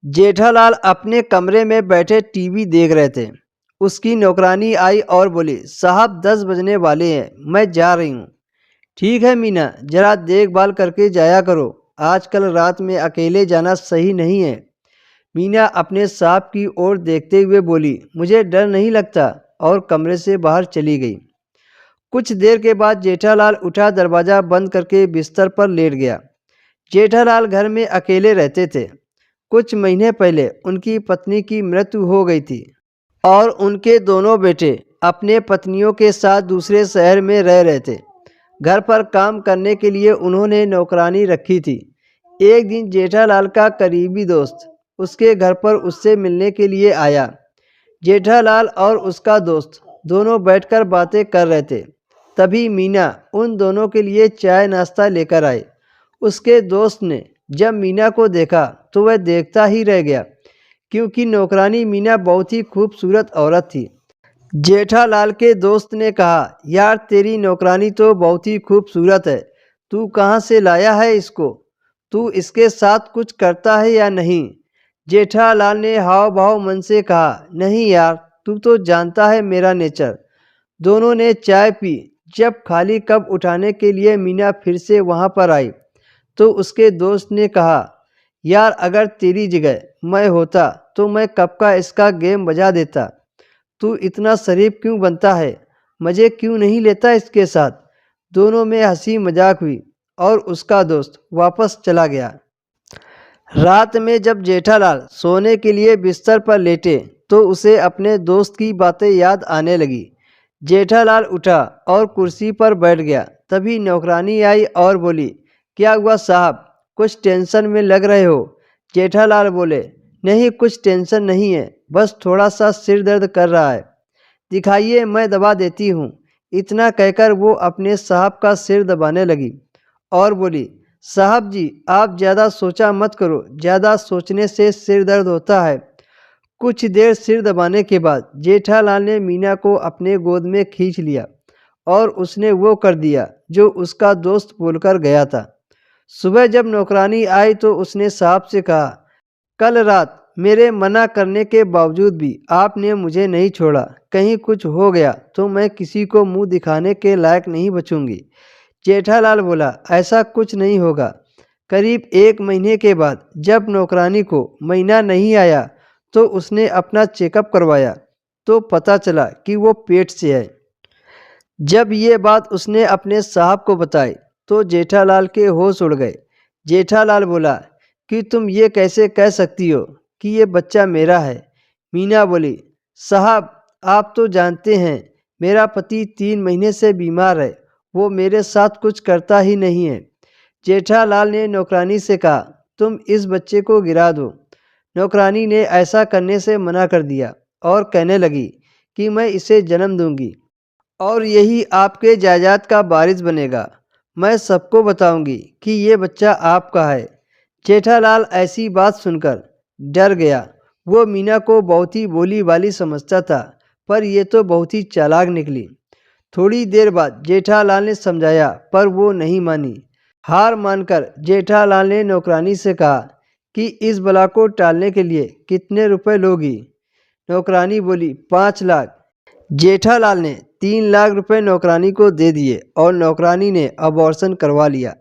जेठालाल अपने कमरे में बैठे टीवी देख रहे थे। उसकी नौकरानी आई और बोली, साहब 10 बजने वाले हैं, मैं जा रही हूँ। ठीक है मीना, जरा देखभाल करके जाया करो, आजकल रात में अकेले जाना सही नहीं है। मीना अपने साहब की ओर देखते हुए बोली, मुझे डर नहीं लगता, और कमरे से बाहर चली गई। कुछ देर के बाद जेठालाल उठा, दरवाज़ा बंद करके बिस्तर पर लेट गया। जेठालाल घर में अकेले रहते थे। कुछ महीने पहले उनकी पत्नी की मृत्यु हो गई थी और उनके दोनों बेटे अपने पत्नियों के साथ दूसरे शहर में रह रहे थे। घर पर काम करने के लिए उन्होंने नौकरानी रखी थी। एक दिन जेठालाल का करीबी दोस्त उसके घर पर उससे मिलने के लिए आया। जेठालाल और उसका दोस्त दोनों बैठकर बातें कर रहे थे। तभी मीना उन दोनों के लिए चाय नाश्ता लेकर आई। उसके दोस्त ने जब मीना को देखा तो वह देखता ही रह गया, क्योंकि नौकरानी मीना बहुत ही खूबसूरत औरत थी। जेठालाल के दोस्त ने कहा, यार तेरी नौकरानी तो बहुत ही खूबसूरत है, तू कहाँ से लाया है इसको? तू इसके साथ कुछ करता है या नहीं? जेठालाल ने हाव भाव मन से कहा, नहीं यार, तू तो जानता है मेरा नेचर। दोनों ने चाय पी। जब खाली कप उठाने के लिए मीना फिर से वहाँ पर आई तो उसके दोस्त ने कहा, यार अगर तेरी जगह मैं होता तो मैं कब का इसका गेम बजा देता। तू इतना शरीफ क्यों बनता है? मज़े क्यों नहीं लेता इसके साथ? दोनों में हंसी मजाक हुई और उसका दोस्त वापस चला गया। रात में जब जेठालाल सोने के लिए बिस्तर पर लेटे तो उसे अपने दोस्त की बातें याद आने लगी। जेठालाल उठा और कुर्सी पर बैठ गया। तभी नौकरानी आई और बोली, क्या हुआ साहब, कुछ टेंशन में लग रहे हो? जेठालाल बोले, नहीं कुछ टेंशन नहीं है, बस थोड़ा सा सिर दर्द कर रहा है। दिखाइए, मैं दबा देती हूँ। इतना कहकर वो अपने साहब का सिर दबाने लगी और बोली, साहब जी आप ज़्यादा सोचा मत करो, ज़्यादा सोचने से सिर दर्द होता है। कुछ देर सिर दबाने के बाद जेठालाल ने मीना को अपने गोद में खींच लिया और उसने वो कर दिया जो उसका दोस्त बोलकर गया था। सुबह जब नौकरानी आई तो उसने साहब से कहा, कल रात मेरे मना करने के बावजूद भी आपने मुझे नहीं छोड़ा। कहीं कुछ हो गया तो मैं किसी को मुंह दिखाने के लायक नहीं बचूंगी। जेठालाल बोला, ऐसा कुछ नहीं होगा। करीब 1 महीने के बाद जब नौकरानी को महीना नहीं आया तो उसने अपना चेकअप करवाया तो पता चला कि वो पेट से है। जब ये बात उसने अपने साहब को बताई तो जेठालाल के होश उड़ गए। जेठालाल बोला कि तुम ये कैसे कह सकती हो कि ये बच्चा मेरा है? मीना बोली, साहब आप तो जानते हैं मेरा पति 3 महीने से बीमार है, वो मेरे साथ कुछ करता ही नहीं है। जेठालाल ने नौकरानी से कहा, तुम इस बच्चे को गिरा दो। नौकरानी ने ऐसा करने से मना कर दिया और कहने लगी कि मैं इसे जन्म दूंगी और यही आपके जायदाद का वारिस बनेगा। मैं सबको बताऊंगी कि ये बच्चा आपका है। जेठालाल ऐसी बात सुनकर डर गया। वो मीना को बहुत ही भोली भाली समझता था, पर ये तो बहुत ही चालाक निकली। थोड़ी देर बाद जेठालाल ने समझाया पर वो नहीं मानी। हार मानकर जेठालाल ने नौकरानी से कहा कि इस बला को टालने के लिए कितने रुपए लोगी? नौकरानी बोली, 5 लाख। जेठालाल ने 3 लाख रुपए नौकरानी को दे दिए और नौकरानी ने अबॉर्शन करवा लिया।